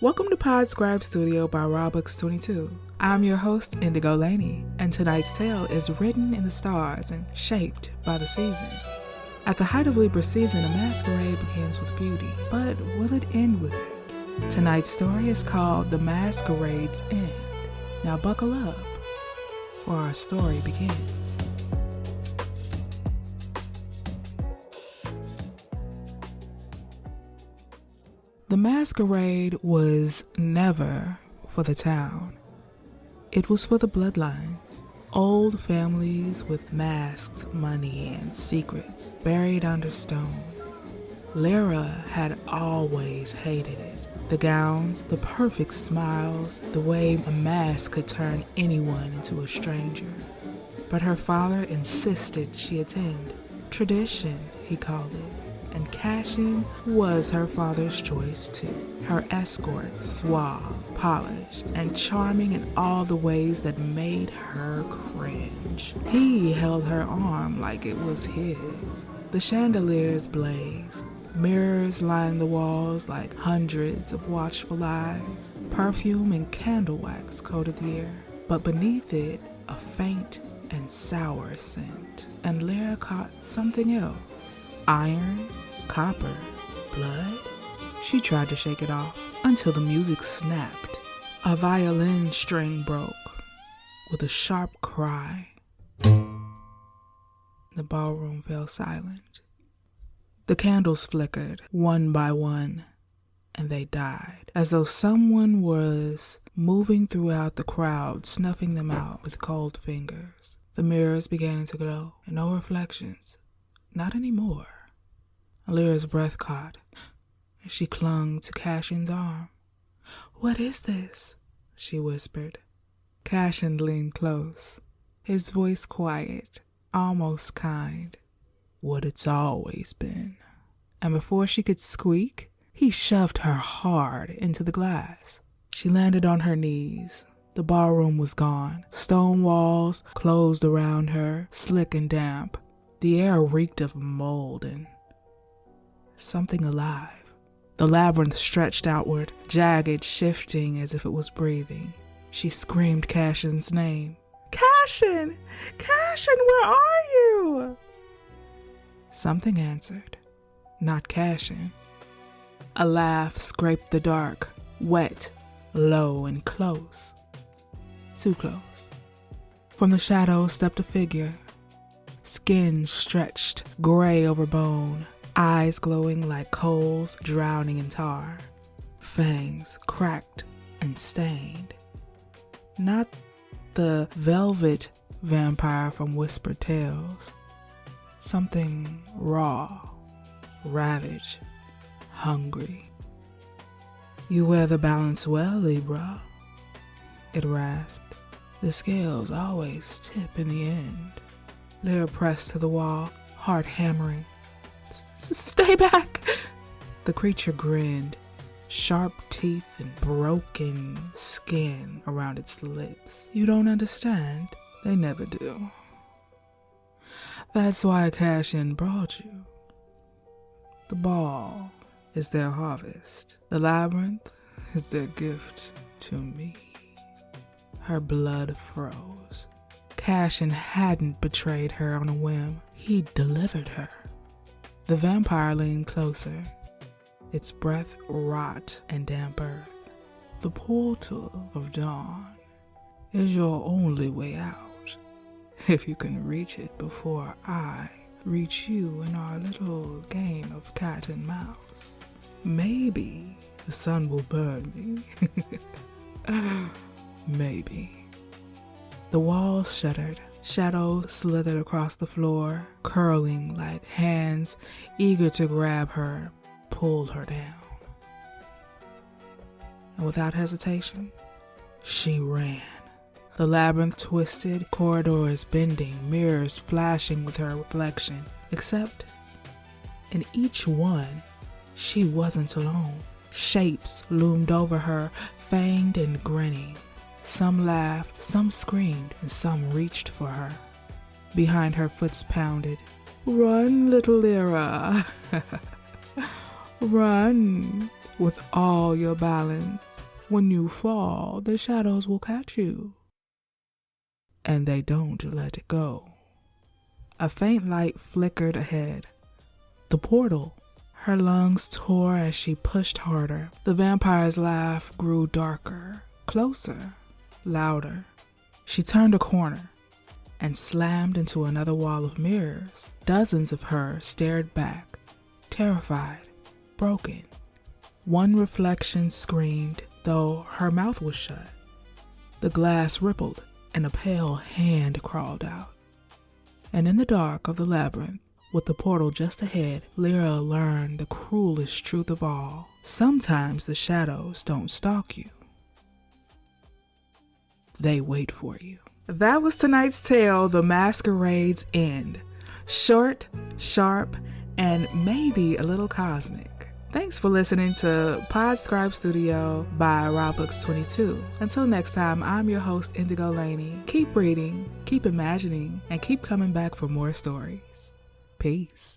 Welcome to Podscribe Studio by RahBooks22. I'm your host, Indigo Laney, and tonight's tale is written in the stars and shaped by the season. At the height of Libra season, a masquerade begins with beauty, but will it end with it? Tonight's story is called The Masquerade's End. Now buckle up, for our story begins. The masquerade was never for the town. It was for the bloodlines, old families with masks, money, and secrets buried under stone. Lyrah had always hated it. The gowns, the perfect smiles, the way a mask could turn anyone into a stranger. But her father insisted she attend. Tradition, he called it. And Cashin was her father's choice too. Her escort, suave, polished, and charming in all the ways that made her cringe. He held her arm like it was his. The chandeliers blazed. Mirrors lined the walls like hundreds of watchful eyes. Perfume and candle wax coated the air. But beneath it, a faint and sour scent. And Lyrah caught something else. Iron, copper, blood. She tried to shake it off until the music snapped. A violin string broke with a sharp cry. The ballroom fell silent. The candles flickered one by one, and they died, as though someone was moving throughout the crowd, snuffing them out with cold fingers. The mirrors began to glow, and no reflections. Not anymore. Lyrah's breath caught as she clung to Cashin's arm. "What is this?" she whispered. Cashin leaned close, his voice quiet, almost kind. "What it's always been." And before she could squeak, he shoved her hard into the glass. She landed on her knees. The ballroom was gone. Stone walls closed around her, slick and damp. The air reeked of mold and something alive. The labyrinth stretched outward, jagged, shifting as if it was breathing. She screamed Cashin's name. "Cashin! Cashin, where are you?" Something answered. Not Cashin. A laugh scraped the dark, wet, low, and close. Too close. From the shadows stepped a figure. Skin stretched, gray over bone. Eyes glowing like coals drowning in tar. Fangs cracked and stained. Not the velvet vampire from Whispered Tales. Something raw, ravaged, hungry. "You wear the balance well, Libra," it rasped. "The scales always tip in the end." Lyrah pressed to the wall, heart hammering. "Stay back!" The creature grinned, sharp teeth and broken skin around its lips. "You don't understand? They never do. That's why Cashin brought you. The ball is their harvest. The labyrinth is their gift to me." Her blood froze. Cashin hadn't betrayed her on a whim. He'd delivered her. The vampire leaned closer, its breath rot and damp earth. "The portal of dawn is your only way out, if you can reach it before I reach you in our little game of cat and mouse. Maybe the sun will burn me." Maybe. The walls shuddered. Shadows slithered across the floor, curling like hands eager to grab her, pulled her down. And without hesitation, she ran. The labyrinth twisted, corridors bending, mirrors flashing with her reflection. Except in each one, she wasn't alone. Shapes loomed over her, fanged and grinning. Some laughed, some screamed, and some reached for her. Behind her, foots pounded. "Run, little Lyrah. Run. with all your balance. When you fall, the shadows will catch you. And they don't let it go. A faint light flickered ahead. The portal. Her lungs tore as she pushed harder. The vampire's laugh grew darker, closer, louder. She turned a corner and slammed into another wall of mirrors. Dozens of her stared back, terrified, broken. One reflection screamed, though her mouth was shut. The glass rippled, and a pale hand crawled out. And in the dark of the labyrinth, with the portal just ahead, Lyrah learned the cruelest truth of all. Sometimes the shadows don't stalk you. They wait for you. That was tonight's tale, The Masquerade's End. Short, sharp, and maybe a little cosmic. Thanks for listening to Podscribe Studio by RahBooks22. Until next time, I'm your host, Indigo Laney. Keep reading, keep imagining, and keep coming back for more stories. Peace.